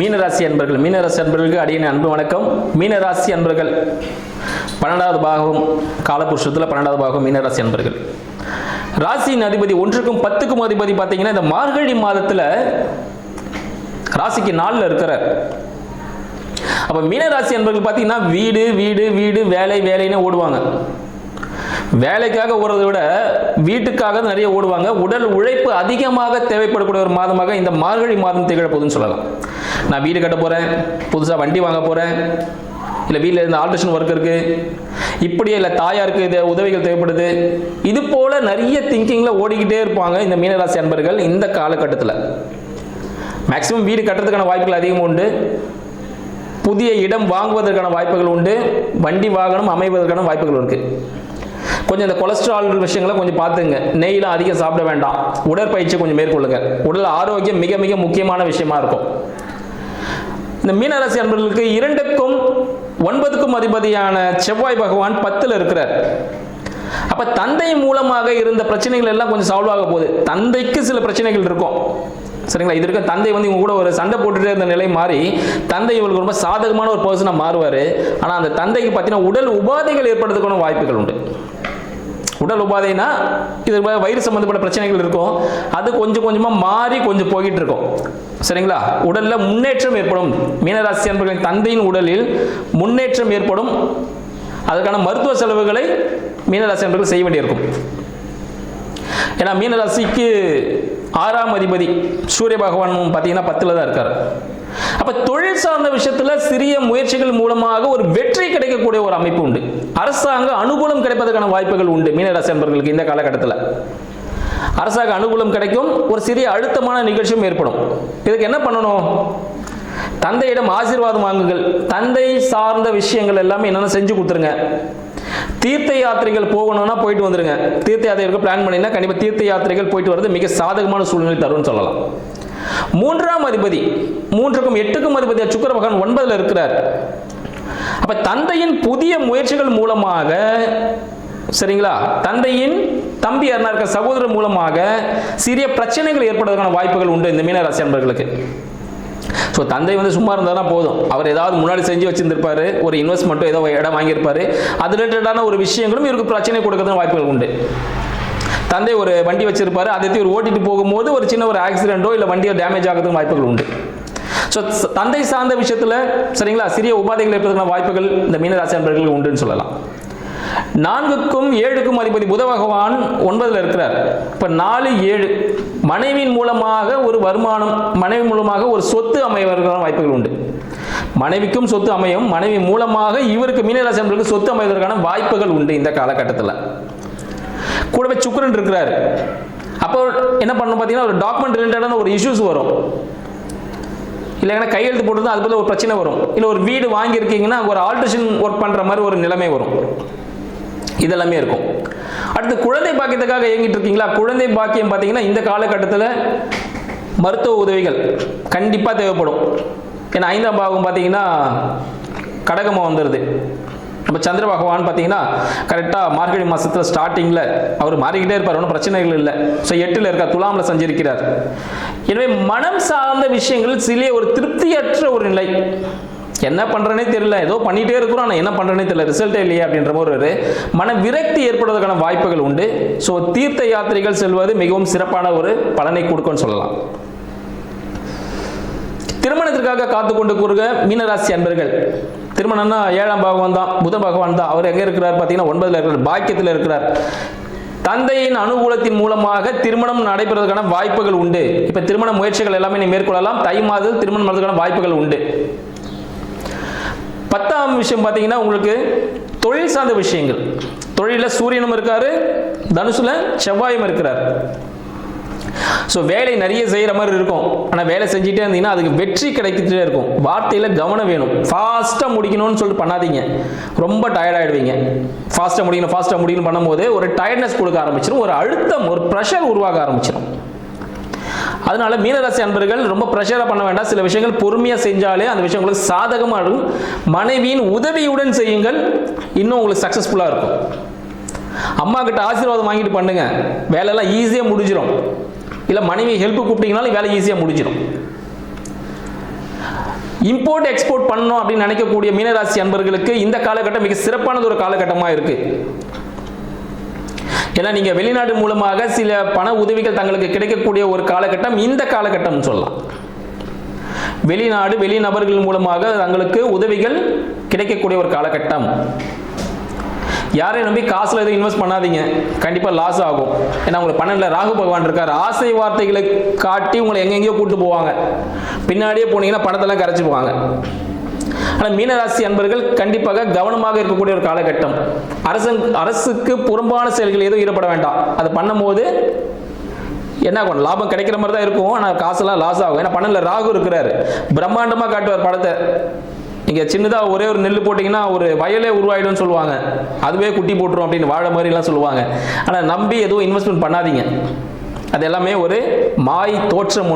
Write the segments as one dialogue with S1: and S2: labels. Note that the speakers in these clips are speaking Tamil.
S1: மீனராசி அன்பர்கள், மீனராசி அன்பர்களுக்கு அடியின் அன்பு வணக்கம். மீனராசி அன்பர்கள் 12வது பாகம் காலபுருஷத்தில் 12வது பாகம் மீனராசி அன்பர்கள். ராசியின் அதிபதி 1க்கும் 10க்கும் அதிபதி பார்த்தீங்கன்னா இந்த மார்கழி மாதத்தில் ராசிக்கு 4ல் இருக்கிறார். அப்போ மீனராசி அன்பர்கள் பார்த்தீங்கன்னா வீடு வீடு வீடு வேலை வேலைன்னு ஓடுவாங்க. வேலைக்காக ஓடுறதை விட வீட்டுக்காக நிறைய ஓடுவாங்க. உடல் உழைப்பு அதிகமாக தேவைப்படக்கூடிய ஒரு மாதமாக இந்த மார்கழி மாதம் திகழ போகுதுன்னு சொல்லலாம். நான் வீடு கட்ட போகிறேன், புதுசாக வண்டி வாங்க போகிறேன், இல்லை வீட்டில் இருந்த ஆல்ட்ரேஷன் ஒர்க் இருக்குது, இப்படியே இல்லை தாயாருக்கு இது உதவிகள் தேவைப்படுது, இது போல் நிறைய திங்கிங்கில் ஓடிக்கிட்டே இருப்பாங்க இந்த மீனராசி அன்பர்கள். இந்த காலகட்டத்தில் மேக்சிமம் வீடு கட்டுறதுக்கான வாய்ப்புகள் அதிகமாக உண்டு. புதிய இடம் வாங்குவதற்கான வாய்ப்புகள் உண்டு. வண்டி வாகனம் அமைவதற்கான வாய்ப்புகள் இருக்குது. கொஞ்சம் இந்த கொலஸ்ட்ரால் விஷயங்களை கொஞ்சம் பார்த்துங்க. நெய்லாம் அதிகம் சாப்பிட வேண்டாம். உடற்பயிற்சி கொஞ்சம் மேற்கொள்ளுங்க. உடல் ஆரோக்கியம் மிக மிக முக்கியமான விஷயமா இருக்கும். இந்த மீனராசி அன்பர்களுக்கு 2க்கும் 9க்கும் அதிபதியான செவ்வாய் பகவான் 10ல் இருக்கிறார். அப்ப தந்தை மூலமாக இருந்த பிரச்சனைகள் எல்லாம் கொஞ்சம் சால்வ் ஆக போகுது. தந்தைக்கு சில பிரச்சனைகள் இருக்கும், சரிங்களா? இது இருக்க தந்தை இவங்க கூட ஒரு சண்டை போட்டுட்டே இருந்த நிலை மாறி தந்தை இவங்களுக்கு ரொம்ப சாதகமான ஒரு பர்சனாக மாறுவார். ஆனால் அந்த தந்தைக்கு பார்த்தீங்கன்னா உடல் உபாதைகள் ஏற்படுறதுக்கான வாய்ப்புகள் உண்டு. உடல் உபாதைனா இது வயிறு சம்பந்தப்பட்ட பிரச்சனைகள் இருக்கும். அது கொஞ்சம் கொஞ்சமாக மாறி கொஞ்சம் போய்கிட்டு இருக்கும், சரிங்களா? உடலில் முன்னேற்றம் ஏற்படும். மீனராசி அன்பர்களின் தந்தையின் உடலில் முன்னேற்றம் ஏற்படும். அதற்கான மருத்துவ செலவுகளை மீனராசி அன்பர்கள் செய்ய வேண்டியிருக்கும். ஏன்னா மீனராசிக்கு 6ஆம் அதிபதி சூரிய பகவான் பார்த்தீங்கன்னா 10ல் தான் இருக்கார். அப்ப தொழில் சார்ந்த விஷயத்துல சிறிய முயற்சிகள் மூலமாக ஒரு வெற்றி கிடைக்கக்கூடிய ஒரு அமைப்பு உண்டு. அரசாங்க அனுகூலம் கிடைப்பதற்கான வாய்ப்புகள் உண்டு. மீனராசி அன்பர்களுக்கு இந்த காலகட்டத்தில் அரசாங்க அனுகூலம் கிடைக்கும். ஒரு சிறிய அழுத்தமான நிகழ்ச்சியும் ஏற்படும். இதுக்கு என்ன பண்ணணும்? தந்தையிடம் ஆசீர்வாதம் வாங்குங்கள். தந்தை சார்ந்த விஷயங்கள் எல்லாமே என்னென்ன செஞ்சு கொடுத்துருங்க. தீர்த்த யாத்திரைகள் போகணும்னா போயிட்டு வந்துருங்க. தீர்த்த யாத்திரைகளுக்கு பிளான் பண்ணினா கண்டிப்பாக தீர்த்த யாத்திரைகள் போயிட்டு வரது மிக சாதகமான சூழ்நிலை தரும்னு சொல்லலாம். 3ஆம் அதிபதி 3க்கும் 8க்கும் அதிபதி சுக்கிர பகவான் 9ல் இருக்கிறார். அப்ப தந்தையின் புதிய முயற்சிகள் மூலமாக, சரிங்களா, தந்தையின் தம்பி யாரா இருக்க சகோதரர் மூலமாக சிறிய பிரச்சனைகள் ஏற்படுவதற்கான வாய்ப்புகள் உண்டு இந்த மீனராசி அன்பர்களுக்கு. ஸோ தந்தை சும்மா இருந்தால் போதும். அவர் ஏதாவது முன்னாடி செஞ்சு வச்சிருந்திருப்பாரு, ஒரு இன்வெஸ்ட்மெண்ட்டோ ஏதோ இடம் வாங்கியிருப்பாரு, அது ரிலேட்டடான ஒரு விஷயங்களும் இவருக்கு பிரச்சனை கொடுக்கறதுக்கு வாய்ப்புகள் உண்டு. தந்தை ஒரு வண்டி வச்சிருப்பாரு, அதை ஒரு ஓட்டிட்டு போகும்போது ஒரு சின்ன ஒரு ஆக்சிடென்ட்டோ இல்லை வண்டியோ டேமேஜ் ஆகிறதுக்கு வாய்ப்புகள் உண்டு. ஸோ தந்தை சார்ந்த விஷயத்தில், சரிங்களா, சிறிய உபாதைகள் ஏற்படுவதற்கான வாய்ப்புகள் இந்த மீனராசி அன்பர்களுக்கு உண்டுன்னு சொல்லலாம். 4க்கும் 7க்கும் அதிபதி புத பகவான் 9ல் இருக்கிறார். இப்ப 4, 7 மனைவியின் மூலமாக ஒரு வருமானம், மனைவி மூலமாக ஒரு சொத்து அமைவதற்கான வாய்ப்புகள் உண்டு. மனைவிக்கும் சொத்து அமையும், மனைவி மூலமாக இவருக்கு மீனராசி அன்பர்களுக்கு சொத்து அமைவதற்கான வாய்ப்புகள் உண்டு இந்த காலகட்டத்தில். கூடவே சுக்கிரன் இருக்கிறார். அப்போ என்ன பண்ணணும் பார்த்தீங்கன்னா ஒரு டாக்குமெண்ட் ரிலேட்டடான ஒரு இஷ்யூஸ் வரும். இல்லைன்னா கையெழுத்து போட்டு அது போல ஒரு பிரச்சனை வரும். இல்லை ஒரு வீடு வாங்கியிருக்கீங்கன்னா ஒரு ஆல்ட்ரேஷன் ஒர்க் பண்ணுற மாதிரி ஒரு நிலைமை வரும். இதெல்லாமே இருக்கும். அடுத்து குழந்தை பாக்கியத்துக்காக இயங்கிட்டு இருக்கீங்களா? குழந்தை பாக்கியம் பார்த்தீங்கன்னா இந்த காலகட்டத்தில் மருத்துவ உதவிகள் கண்டிப்பாக தேவைப்படும். ஏன்னா 5ஆம் பாகம் பார்த்தீங்கன்னா கடகமாக வந்துடுது. நம்ம சந்திர பகவான் பார்த்தீங்கன்னா கரெக்டாக மார்கழி மாதத்தில் ஸ்டார்டிங்கில் அவர் மாறிக்கிட்டே இருப்பார், ஒன்றும் பிரச்சனைகள் இல்லை. ஸோ 8ல் இருக்கார், துலாமில் சஞ்சரிக்கிறார். எனவே மனம் சார்ந்த விஷயங்கள் சில ஒரு திருப்தியற்ற ஒரு நிலை. என்ன பண்ணுறனே தெரியல, ஏதோ பண்ணிகிட்டே இருக்கிறோம், ஆனால் என்ன பண்ணுறனே தெரியல, ரிசல்ட்டே இல்லையே அப்படின்ற ஒரு மன விரக்தி ஏற்படுவதற்கான வாய்ப்புகள் உண்டு. ஸோ தீர்த்த யாத்திரைகள் செல்வது மிகவும் சிறப்பான ஒரு பலனை கொடுக்கும்னு சொல்லலாம். திருமணத்திற்காக காத்து கொண்டு கூறுக மீனராசி அன்பர்கள். திருமணம்னா 7ஆம் பகவான் தான், புத பகவான் தான். அவர் எங்கே இருக்கிறார் பார்த்தீங்கன்னா 9ல் இருக்கிறார், பாக்கியத்தில் இருக்கிறார். தந்தையின் அனுகூலத்தின் மூலமாக திருமணம் நடைபெறுவதற்கான வாய்ப்புகள் உண்டு. இப்போ திருமண முயற்சிகள் எல்லாமே நீ மேற்கொள்ளலாம். தை மாதத்தில் திருமணம் நடத்துவதற்கான வாய்ப்புகள் உண்டு. 10ஆம் விஷயம் பார்த்தீங்கன்னா உங்களுக்கு தொழில் சார்ந்த விஷயங்கள். தொழிலில் சூரியனும் இருக்காரு, தனுசுல செவ்வாயும் இருக்கிறார். ஸோ வேலை நிறைய செய்கிற மாதிரி இருக்கும். ஆனால் வேலை செஞ்சுட்டே இருந்தீங்கன்னா அதுக்கு வெற்றி கிடைக்கிட்டே இருக்கும். வார்த்தையில் கவனம் வேணும். ஃபாஸ்ட்டாக முடிக்கணும்னு சொல்லிட்டு பண்ணாதீங்க, ரொம்ப டயர்டாகிடுவீங்க. ஃபாஸ்ட்டாக முடிக்கணும் பண்ணும்போது ஒரு டயர்ட்னஸ் கொடுக்க ஆரம்பிச்சிடும், ஒரு அழுத்தம், ஒரு ப்ரெஷர் உருவாக ஆரம்பிச்சிடும். அதனால மீனராசி அன்பர்கள் ரொம்ப ப்ரெஷராக பண்ண வேண்டாம். சில விஷயங்கள் பொறுமையாக செஞ்சாலே அந்த விஷயம் உங்களுக்கு சாதகமாக இருக்கும். மனைவியின் உதவியுடன் செய்யுங்கள், இன்னும் உங்களுக்கு சக்ஸஸ்ஃபுல்லாக இருக்கும். அம்மா கிட்ட ஆசீர்வாதம் வாங்கிட்டு பண்ணுங்க, வேலையெல்லாம் ஈஸியாக முடிஞ்சிடும். இல்லை மனைவி ஹெல்ப் கூப்பிட்டீங்கனாலும் வேலை ஈஸியாக முடிஞ்சிடும். இம்போர்ட் எக்ஸ்போர்ட் பண்ணணும் அப்படின்னு நினைக்கக்கூடிய மீனராசி அன்பர்களுக்கு இந்த காலகட்டம் மிக சிறப்பானது ஒரு காலகட்டமாக இருக்கு. ஏன்னா நீங்க வெளிநாடு மூலமாக சில பண உதவிகள் தங்களுக்கு கிடைக்கக்கூடிய ஒரு காலகட்டம் இந்த காலகட்டம் சொல்லலாம். வெளிநாடு வெளிநபர்கள் மூலமாக தங்களுக்கு உதவிகள் கிடைக்கக்கூடிய ஒரு காலகட்டம். யாரையும் நம்பி காசுல எதுவும் இன்வெஸ்ட் பண்ணாதீங்க, கண்டிப்பா லாஸ் ஆகும். ஏன்னா உங்களுக்கு 12ல ராகு பகவான் இருக்காரு. ஆசை வார்த்தைகளை காட்டி உங்களை எங்கெங்கயோ கூட்டு போவாங்க, பின்னாடியே போனீங்கன்னா பணத்தெல்லாம் கரைச்சு போவாங்க. ஆனால் மீனராசி அன்பர்கள் கண்டிப்பாக கவனமாக இருக்கக்கூடிய ஒரு காலகட்டம். அரசுக்கு புறம்பான செயல்கள் எதுவும் ஈடுபட வேண்டாம். அது பண்ணும்போது என்ன ஆகும், லாபம் கிடைக்கிற மாதிரி தான் இருக்கும், ஆனால் காசெல்லாம் லாஸ் ஆகும். ஏன்னா 12ல ராகு இருக்கிறாரு, பிரம்மாண்டமாக காட்டுவார் படத்தை. நீங்க சின்னதாக ஒரே ஒரு நெல் போட்டிங்கன்னா ஒரு வயலே உருவாயிடும் சொல்லுவாங்க, அதுவே குட்டி போட்டுரும் அப்படின்னு வாழை மாதிரிலாம் சொல்லுவாங்க. ஆனால் நம்பி எதுவும் இன்வெஸ்ட்மெண்ட் பண்ணாதீங்க. அது எல்லாமே ஒரு மாய் தோற்றம்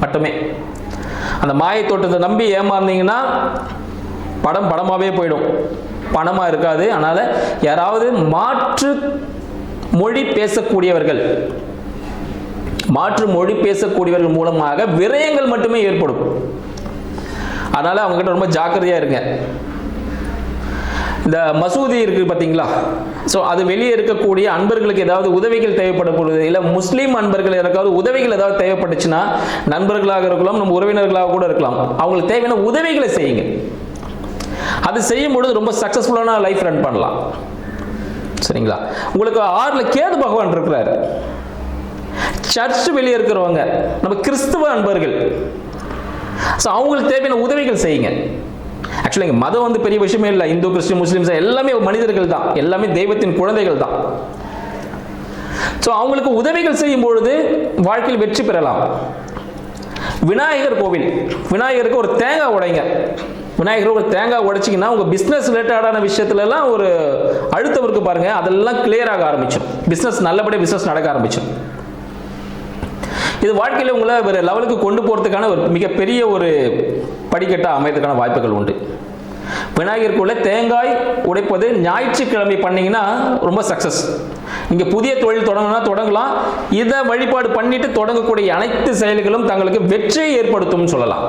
S1: மட்டுமே. அந்த மாயை தோற்றத்தை நம்பி ஏமாந்தீங்கன்னா படமாவே போயிடும், பணமா இருக்காது. அதனால யாராவது மாற்று மொழி பேசக்கூடியவர்கள் மூலமாக விரயங்கள் மட்டுமே ஏற்படும். அதனால அவங்க கிட்ட ரொம்ப ஜாக்கிரதையா இருங்க. இந்த மசூதி இருக்கு பாத்தீங்களா, ஸோ அது வெளியே இருக்கக்கூடிய அன்பர்களுக்கு ஏதாவது உதவிகள் தேவைப்படப்படுது, இல்லை முஸ்லீம் அன்பர்கள் யாருக்காவது உதவிகள் ஏதாவது தேவைப்பட்டுச்சுன்னா, நண்பர்களாக இருக்கலாம், நம்ம உறவினர்களாக கூட இருக்கலாம், அவங்களுக்கு தேவையான உதவிகளை செய்யுங்க. அது செய்யும் பொழுது ரொம்ப சக்சஸ்ஃபுல்லான லைஃப் ரன் பண்ணலாம். சரிங்களா? உங்களுக்கு 6ல கேது பகவான் இருக்கிறாரு. சர்ச் வெளியே இருக்கிறவங்க நம்ம கிறிஸ்துவ அன்பர்கள், அவங்களுக்கு தேவையான உதவிகள் செய்யுங்க. ஆக்சுவலி மதம் வந்து பெரிய விஷயமே இல்லை. இந்து, கிறிஸ்டின், முஸ்லிம்ஸ் எல்லாமே மனிதர்கள் தான், எல்லாமே தெய்வத்தின் குழந்தைகள் தான். ஸோ அவங்களுக்கு உதவிகள் செய்யும் பொழுது வாழ்க்கையில் வெற்றி பெறலாம். விநாயகர் கோவில், விநாயகருக்கு ஒரு தேங்காய் உடைங்க. விநாயகர் ஒரு தேங்காய் உடைச்சிங்கன்னா உங்க பிசினஸ் ரிலேட்டடான விஷயத்துல எல்லாம் ஒரு அழுத்தம் இருக்கு பாருங்க, அதெல்லாம் கிளியர் ஆக ஆரம்பிச்சிடும். பிசினஸ் நல்லபடியாக பிசினஸ் நடக்க ஆரம்பிச்சிடும். இது வாழ்க்கையில் உங்களை வேறு லெவலுக்கு கொண்டு போகிறதுக்கான ஒரு மிகப்பெரிய ஒரு படிக்கட்டாக அமையறதுக்கான வாய்ப்புகள் உண்டு. விநாயகருக்குள்ள தேங்காய் உடைப்பது ஞாயிற்றுக்கிழமை பண்ணீங்கன்னா ரொம்ப சக்ஸஸ். நீங்கள் புதிய தொழில் தொடங்கினா தொடங்கலாம். இதை வழிபாடு பண்ணிட்டு தொடங்கக்கூடிய அனைத்து செயல்களும் தங்களுக்கு வெற்றியை ஏற்படுத்தும் சொல்லலாம்.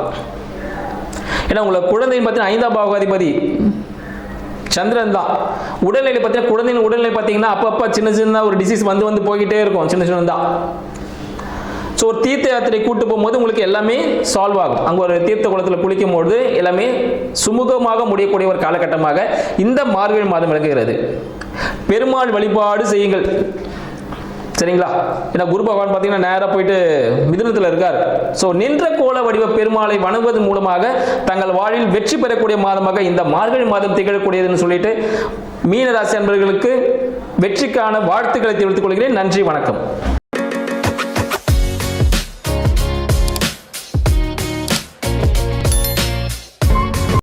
S1: ஏன்னா உங்களை குழந்தைன்னு பார்த்தீங்கன்னா 5ஆம் பாவகாதிபதி சந்திரன் தான். உடல்நிலை பார்த்தீங்கன்னா குழந்தையின் உடல்நிலை பார்த்தீங்கன்னா அப்பப்போ சின்ன சின்ன ஒரு டிசீஸ் வந்து போய்கிட்டே இருக்கும், சின்ன சின்னதான். ஸோ ஒரு தீர்த்த யாத்திரை கூட்டு போகும்போது உங்களுக்கு எல்லாமே சால்வ் ஆகும். அங்கே ஒரு தீர்த்த குளத்தில் குளிக்கும் போது எல்லாமே சுமூகமாக முடியக்கூடிய ஒரு காலகட்டமாக இந்த மார்கழி மாதம் விளங்குகிறது. பெருமாள் வழிபாடு செய்யுங்கள். சரிங்களா? ஏன்னா குரு பகவான் பார்த்தீங்கன்னா நேராக போயிட்டு மிதுனத்தில் இருக்கார். ஸோ நின்ற கோல வடிவ பெருமாளை வணங்குவதன் மூலமாக தங்கள் வாழ்வில் வெற்றி பெறக்கூடிய மாதமாக இந்த மார்கழி மாதம் திகழக்கூடியதுன்னு சொல்லிட்டு மீனராசி அன்பர்களுக்கு வெற்றிக்கான வாழ்த்துக்களை தெரிவித்துக் கொள்கிறேன். நன்றி, வணக்கம்.